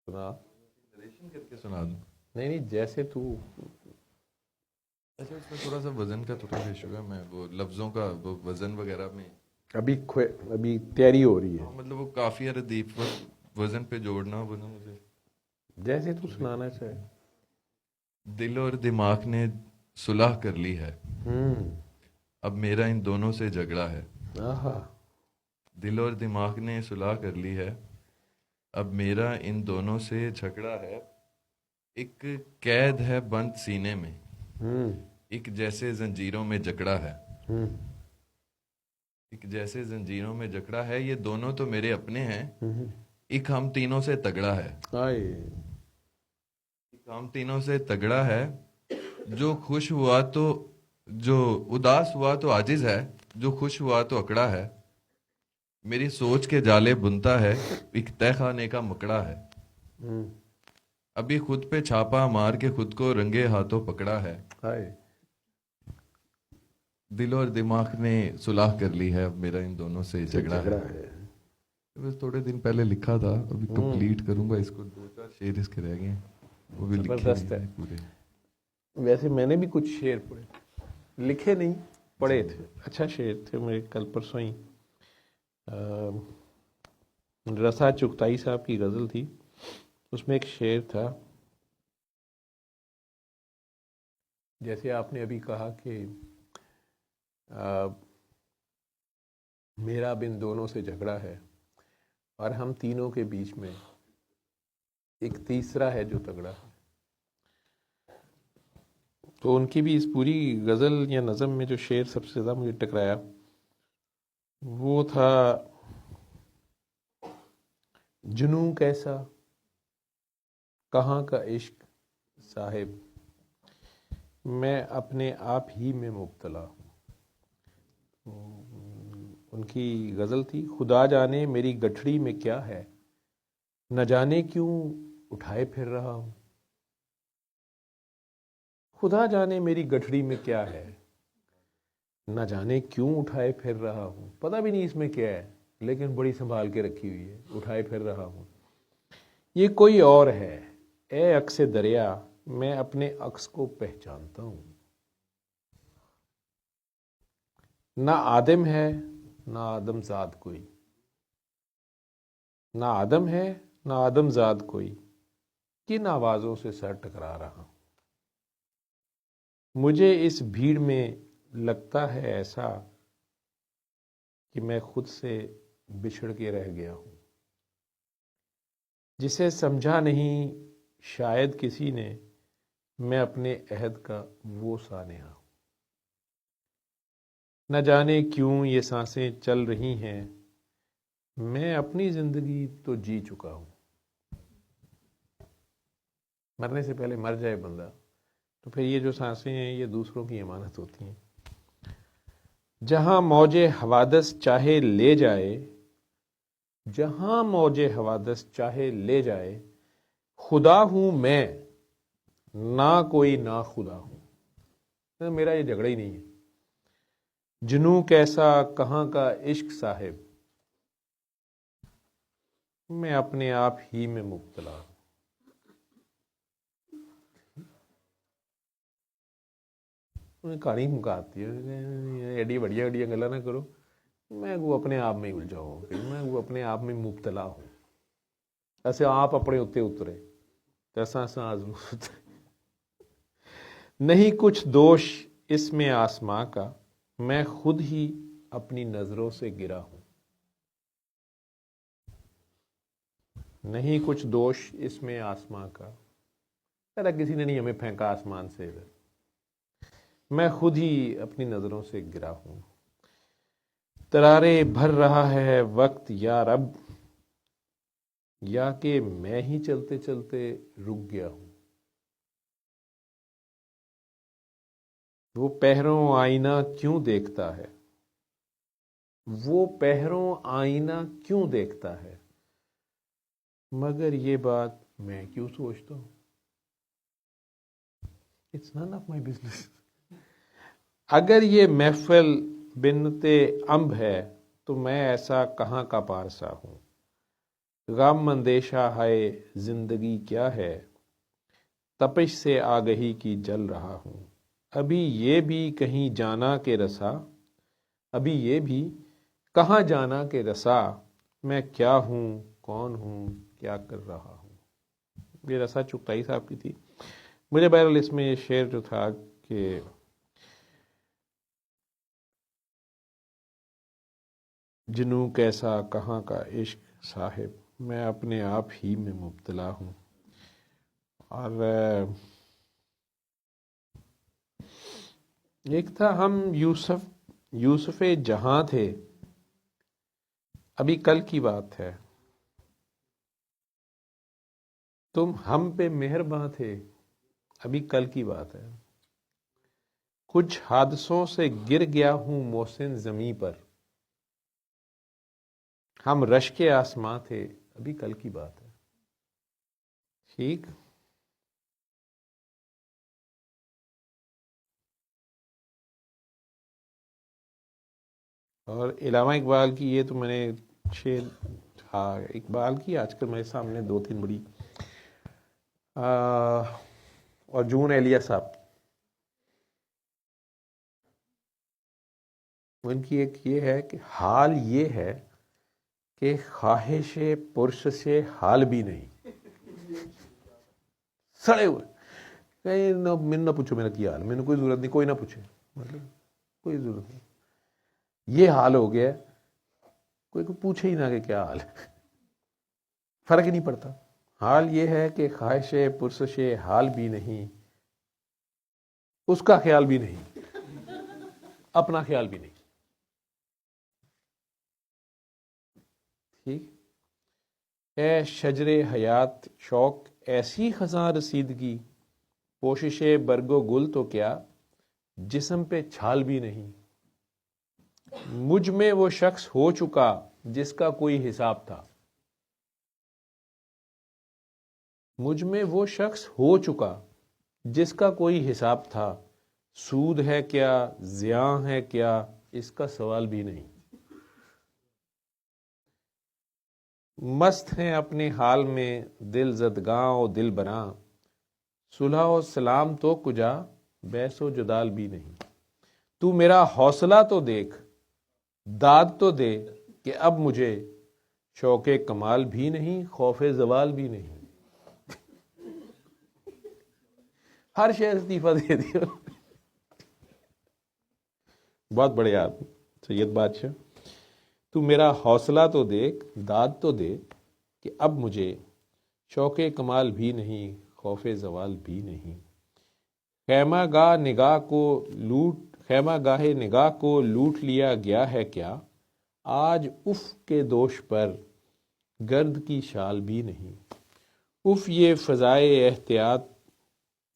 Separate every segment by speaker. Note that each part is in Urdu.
Speaker 1: سنا.
Speaker 2: نریشن کر کے سنا دوں؟
Speaker 1: نہیں نہیں، جیسے تو.
Speaker 2: اچھا، اس میں تھوڑا سا وزن کا تھوڑا ایشو ہے. میں وہ لفظوں کا وہ وزن وغیرہ میں
Speaker 1: ابھی تیاری ہو رہی ہے.
Speaker 2: مطلب وہ کافی ردیف وزن پہ جوڑنا وہ نا مجھے.
Speaker 1: جیسے تو سنانا چاہے.
Speaker 2: دل اور دماغ نے صلح کر لی ہے، اب میرا ان دونوں سے جھگڑا ہے.
Speaker 1: آہا.
Speaker 2: دل اور دماغ نے صلح کر لی ہے، اب میرا ان دونوں سے جھگڑا ہے. ایک قید ہے بند سینے میں، ایک جیسے زنجیروں میں جکڑا ہے. ایک جیسے زنجیروں میں جکڑا ہے، یہ دونوں تو میرے اپنے ہیں، ایک ہم تینوں سے تگڑا ہے. ایک ہم تینوں سے تگڑا ہے. جو خوش ہوا تو جو اداس ہوا تو عاجز ہے، جو خوش ہوا تو اکڑا ہے. میری سوچ کے جالے بنتا ہے، ایک تہ خانے کا مکڑا ہے. ابھی خود پہ چھاپا مار کے خود کو رنگے ہاتھوں پکڑا ہے. دل اور دماغ نے صلح کر لی ہے، اب میرا ان دونوں سے جھگڑا ہے. بس تھوڑے دن پہلے لکھا تھا، ابھی کمپلیٹ کروں گا اس کو. 2-4 شعر اس کے رہ گئے ہیں، وہ بھی لکھے
Speaker 1: زبردست ہے.
Speaker 2: پورے.
Speaker 1: ویسے میں نے بھی کچھ شعر پڑھے، لکھے نہیں پڑھے تھے. اچھا شعر تھے میرے کل پرسوں ہی. رسا چغتائی صاحب کی غزل تھی، اس میں ایک شعر تھا. جیسے آپ نے ابھی کہا کہ میرا اب ان دونوں سے جھگڑا ہے، اور ہم تینوں کے بیچ میں ایک تیسرا ہے جو تگڑا ہے. تو ان کی بھی اس پوری غزل یا نظم میں جو شعر سب سے زیادہ مجھے ٹکرایا وہ تھا: جنوں کیسا کہاں کا عشق صاحب، میں اپنے آپ ہی میں مبتلا ہوں. ان کی غزل تھی: خدا جانے میری گٹھڑی میں کیا ہے، نہ جانے کیوں اٹھائے پھر رہا ہوں. خدا جانے میری گٹھڑی میں کیا ہے، نہ جانے کیوں اٹھائے پھر رہا ہوں. پتہ بھی نہیں اس میں کیا ہے، لیکن بڑی سنبھال کے رکھی ہوئی ہے، اٹھائے پھر رہا ہوں. یہ کوئی اور ہے اے عکس دریا، میں اپنے عکس کو پہچانتا ہوں. نہ آدم ہے نہ آدم زاد کوئی، نہ آدم ہے نہ آدم زاد کوئی، کن آوازوں سے سر ٹکرا رہا ہوں. مجھے اس بھیڑ میں لگتا ہے ایسا کہ میں خود سے بچھڑ کے رہ گیا ہوں. جسے سمجھا نہیں شاید کسی نے، میں اپنے عہد کا وہ سانحہ ہوں. نہ جانے کیوں یہ سانسیں چل رہی ہیں، میں اپنی زندگی تو جی چکا ہوں. مرنے سے پہلے مر جائے بندہ تو پھر یہ جو سانسیں ہیں یہ دوسروں کی امانت ہوتی ہیں. جہاں موج حوادث چاہے لے جائے، جہاں موج حوادث چاہے لے جائے، خدا ہوں میں نہ کوئی نا خدا ہوں. میرا یہ جھگڑا ہی نہیں ہے. جنوں کیسا کہاں کا عشق صاحب، میں اپنے آپ ہی میں مبتلا ہوں. کہانی مکاتی ہے ایڈی بڑھیا بڑھیا گلا نہ کرو، میں وہ اپنے آپ میں الجھاؤں کہ میں وہ اپنے آپ میں مبتلا ہوں. ایسے آپ اپنے اتنے اترے ایسا ایسا آزمود نہیں کچھ دوش اس میں آسماں کا، میں خود ہی اپنی نظروں سے گرا ہوں. نہیں کچھ دوش اس میں آسماں کا، ذرا کسی نے نہیں ہمیں پھینکا آسمان سے، میں خود ہی اپنی نظروں سے گرا ہوں. ترارے بھر رہا ہے وقت یا رب، یا کہ میں ہی چلتے چلتے رک گیا ہوں. وہ پہروں آئینہ کیوں دیکھتا ہے، وہ پہروں آئینہ کیوں دیکھتا ہے، مگر یہ بات میں کیوں سوچتا ہوں. It's none of my business. اگر یہ محفل بنت امب ہے تو میں ایسا کہاں کا پارسا ہوں. غم اندیشہ ہے زندگی کیا ہے، تپش سے آگہی کی جل رہا ہوں، ابھی یہ بھی کہیں جانا کہ رسا، ابھی یہ بھی کہاں جانا کہ رسا، میں کیا ہوں کون ہوں کیا کر رہا ہوں۔ یہ رسا چغتائی صاحب کی تھی۔ مجھے بہرحال اس میں یہ شعر جو تھا کہ جنوں کیسا کہاں کا عشق صاحب، میں اپنے آپ ہی میں مبتلا ہوں، اور ایک تھا ہم یوسف جہاں تھے، ابھی کل کی بات ہے، تم ہم پہ مہرباں تھے، ابھی کل کی بات ہے، کچھ حادثوں سے گر گیا ہوں محسن زمیں پر، ہم رشک آسماں تھے، ابھی کل کی بات ہے۔ ٹھیک، اور علامہ اقبال کی یہ تو میں نے شعر، ہاں اقبال کی آج کل میرے سامنے دو تین بڑی، اور جون ایلیا صاحب، ان کی ایک یہ ہے کہ حال یہ ہے کہ خواہش پرس سے حال بھی نہیں، سڑے ہوئے کہیں نہ پوچھو میرا کیا حال، میں نے کوئی ضرورت نہیں، کوئی نہ پوچھے، مطلب کوئی ضرورت نہیں، یہ حال ہو گیا، کوئی پوچھے ہی نہ کہ کیا حال ہے، فرق ہی نہیں پڑتا۔ حال یہ ہے کہ خواہش پرسش حال بھی نہیں، اس کا خیال بھی نہیں، اپنا خیال بھی نہیں۔ ٹھیک، اے شجر حیات شوق ایسی خزاں رسیدگی، کوشش برگ و گل تو کیا جسم پہ چھال بھی نہیں، مجھ میں وہ شخص ہو چکا جس کا کوئی حساب تھا، مجھ میں وہ شخص ہو چکا جس کا کوئی حساب تھا، سود ہے کیا زیاں ہے کیا اس کا سوال بھی نہیں، مست ہیں اپنے حال میں دل زدگاں و دل براں، صلح و سلام تو کجا بحث و جدال بھی نہیں، تو میرا حوصلہ تو دیکھ داد تو دے کہ اب مجھے شوق کمال بھی نہیں خوف زوال بھی نہیں، ہر شے استعفیٰ دے دیا۔ بہت بڑے آدمی سید بادشاہ، تو میرا حوصلہ تو دیکھ داد تو دے کہ اب مجھے شوق کمال بھی نہیں خوف زوال بھی نہیں، خیمہ گاہ نگاہ کو لوٹ لیا گیا ہے کیا، آج اف کے دوش پر گرد کی شال بھی نہیں، اف یہ فضائے احتیاط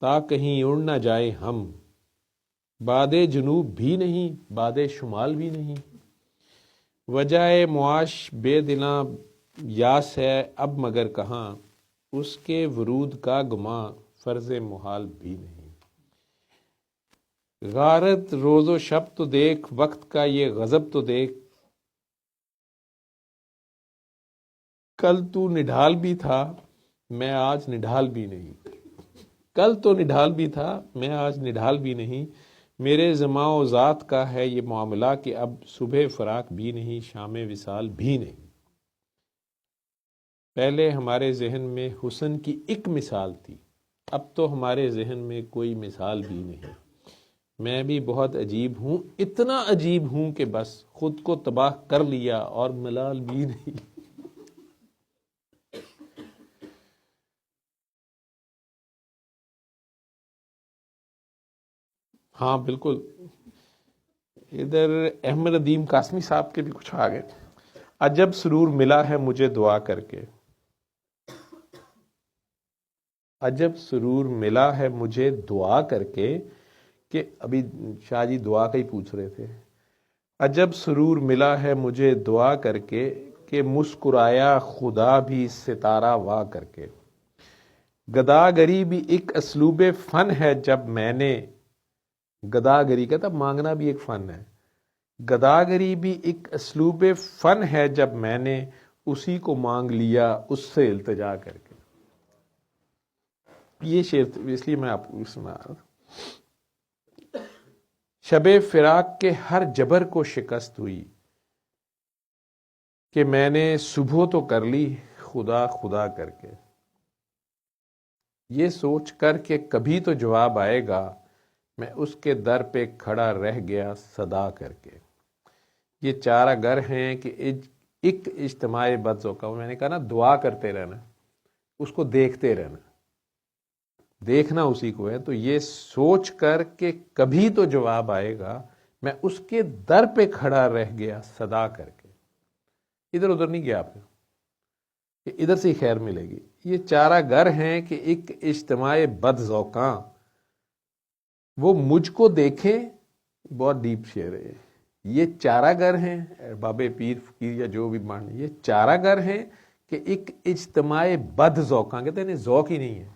Speaker 1: تا کہیں اڑ نہ جائے ہم، باد جنوب بھی نہیں باد شمال بھی نہیں، وجہ معاش بے دلاں یاس ہے اب مگر کہاں، اس کے ورود کا گماں فرض محال بھی نہیں، غارت روز و شب تو دیکھ وقت کا یہ غضب تو دیکھ، کل تو نڈھال بھی تھا میں آج نڈھال بھی نہیں، کل تو نڈھال بھی تھا میں آج نڈھال بھی نہیں، میرے زماں و ذات کا ہے یہ معاملہ کہ اب صبح فراق بھی نہیں شام وصال بھی نہیں، پہلے ہمارے ذہن میں حسن کی ایک مثال تھی، اب تو ہمارے ذہن میں کوئی مثال بھی نہیں، میں بھی بہت عجیب ہوں اتنا عجیب ہوں کہ بس خود کو تباہ کر لیا اور ملال بھی نہیں۔ ہاں بالکل، ادھر احمد ندیم قاسمی صاحب کے بھی کچھ آ گئے، عجب سرور ملا ہے مجھے دعا کر کے، عجب سرور ملا ہے مجھے دعا کر کے، کہ ابھی شاہ جی دعا کا ہی پوچھ رہے تھے، عجب سرور ملا ہے مجھے دعا کر کے کہ مسکرایا خدا بھی ستارہ وا کر کے، گداگری بھی ایک اسلوب فن ہے جب میں نے، گداگری کا تب مانگنا بھی ایک فن ہے، گداگری بھی ایک اسلوب فن ہے جب میں نے اسی کو مانگ لیا اس سے التجا کر کے. یہ شعر اس لیے میں آپ کو سنا رہا تھا. شب فراق کے ہر جبر کو شکست ہوئی کہ میں نے صبح تو کر لی خدا خدا کر کے. یہ سوچ کر کہ کبھی تو جواب آئے گا میں اس کے در پہ کھڑا رہ گیا صدا کر کے. یہ چارہ گر ہیں کہ ایک اجتماع بدذوقہ. میں نے کہا نا دعا کرتے رہنا, اس کو دیکھتے رہنا, دیکھنا اسی کو ہے. تو یہ سوچ کر کہ کبھی تو جواب آئے گا میں اس کے در پہ کھڑا رہ گیا صدا کر کے. ادھر ادھر نہیں گیا آپ نے کہ ادھر سے ہی خیر ملے گی. یہ چارہ گر ہیں کہ ایک اجتماع بد ذوقاں وہ مجھ کو دیکھیں. بہت ڈیپ شعر ہے. یہ چارہ گر ہیں, بابے پیر فقیر یا جو بھی مان, یہ چارہ گر ہیں کہ ایک اجتماع بد ذوقاں, کہتے ہیں ذوق ہی نہیں ہے,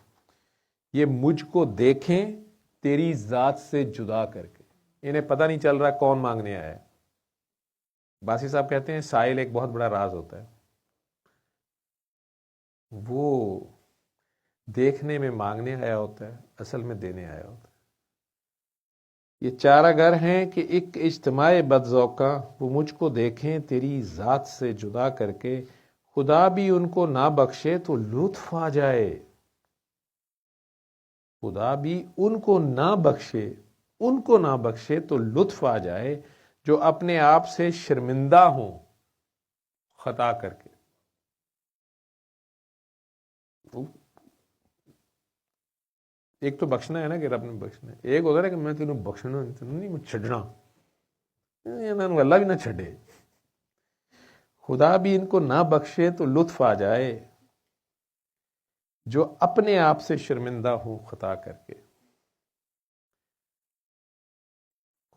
Speaker 1: یہ مجھ کو دیکھیں تیری ذات سے جدا کر کے. انہیں پتہ نہیں چل رہا کون مانگنے آیا ہے. باسی صاحب کہتے ہیں سائل ایک بہت بڑا راز ہوتا ہے, وہ دیکھنے میں مانگنے آیا ہوتا ہے, اصل میں دینے آیا ہوتا ہے. یہ چارہ گر ہیں کہ ایک اجتماع بد ذوقاں وہ مجھ کو دیکھیں تیری ذات سے جدا کر کے. خدا بھی ان کو نہ بخشے تو لطف آ جائے. خدا بھی ان کو نہ بخشے تو لطف آ جائے جو اپنے آپ سے شرمندہ ہوں خطا کر کے. ایک تو بخشنا ہے نا کہ رب نے بخشنا ہے, ایک ہوتا ہے کہ میں تینوں بخشنا نہیں چھڈنا, اللہ بھی نہ چھڈے. خدا بھی ان کو نہ بخشے تو لطف آ جائے جو اپنے آپ سے شرمندہ ہوں خطا کر کے.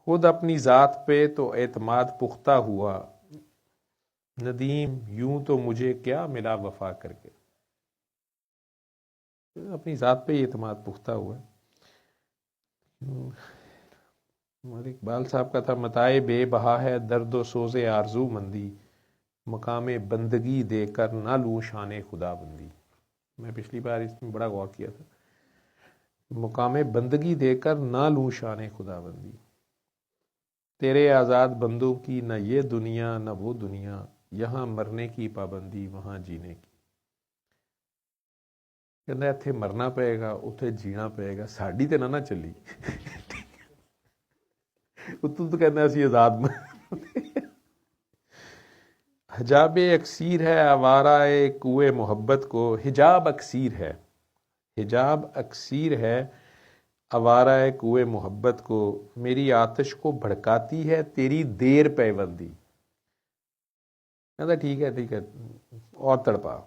Speaker 1: خود اپنی ذات پہ تو اعتماد پختہ ہوا ندیم یوں تو مجھے کیا ملا وفا کر کے. اپنی ذات پہ ہی اعتماد پختہ ہوا. ہمارے اقبال صاحب کا تھا متائے بے بہا ہے درد و سوز آرزو مندی مقام بندگی دے کر نہ لوں شان خدا بندی. میں پچھلی بار اس میں بڑا غور کیا تھا. مقام بندگی دے کر نہ لوں شان خدا بندی. تیرے آزاد بندوں کی نہ یہ دنیا نہ وہ دنیا یہاں مرنے کی پابندی وہاں جینے کی. کہنا اتنے مرنا پائے گا اتنے جینا پائے گا, ساڈی تے نہ چلی. اتو تو کہنا اسی آزاد حجاب اکسیر ہے آوارہ کوئے محبت کو. حجاب اکسیر ہے آوارہ کوئے محبت کو. میری آتش کو بھڑکاتی ہے تیری دیر پیوندی. کہتا ٹھیک ہے اور تڑپا.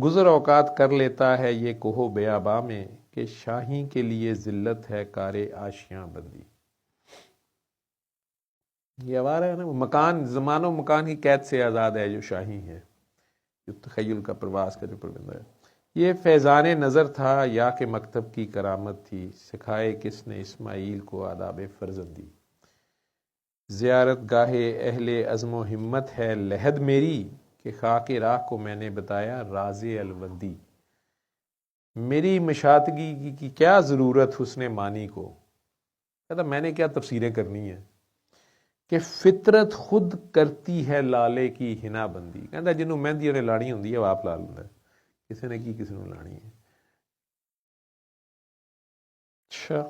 Speaker 1: گزر اوقات کر لیتا ہے یہ کوہ بیاباں میں کہ شاہی کے لیے ذلت ہے کار آشیاں بندی. یہ آوارہ ہے نا, مکان زمان و مکان کی قید سے آزاد ہے جو شاہی ہے, جو تخیل کا پرواز کا جو پرندہ ہے. یہ فیضان نظر تھا یا کہ مکتب کی کرامت تھی سکھائے کس نے اسماعیل کو آداب فرزندی. زیارت گاہ اہل عزم و ہمت ہے لحد میری کہ خاک راہ کو میں نے بتایا راز الوندی. میری مشاتگی کی کیا ضرورت حسن معنی کو. کہتا میں نے کیا تفسیریں کرنی ہیں کہ فطرت خود کرتی ہے لالے کی ہنا بندی. کہتا جنہوں مہندی انہیں لانی ہوندی ہے وہ آپ لا لینا, کسی نے کی کسی نے لانی ہے. اچھا